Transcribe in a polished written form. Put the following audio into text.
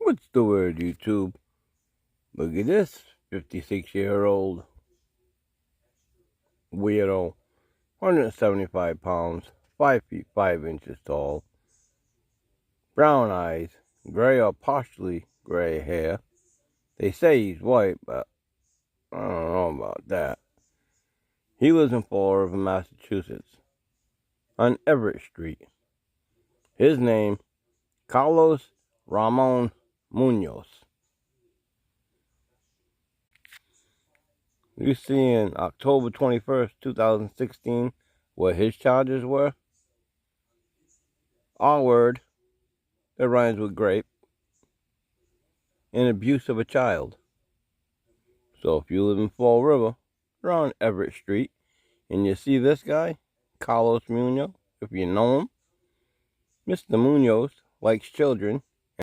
What's the word, YouTube? Look at this 56-year-old weirdo, 175 pounds, 5 feet 5 inches tall, brown eyes, gray or partially gray hair. They say he's white, but I don't know about that. He lives in Fall River, Massachusetts, on Everett Street. His name, Carlos Ramon Munoz. You see in October 21st, 2016, what his charges were? R-word that rhymes with grape, and abuse of a child. So if you live in Fall River, around Everett Street, and you see this guy, Carlos Munoz, if you know him, Mr. Munoz likes children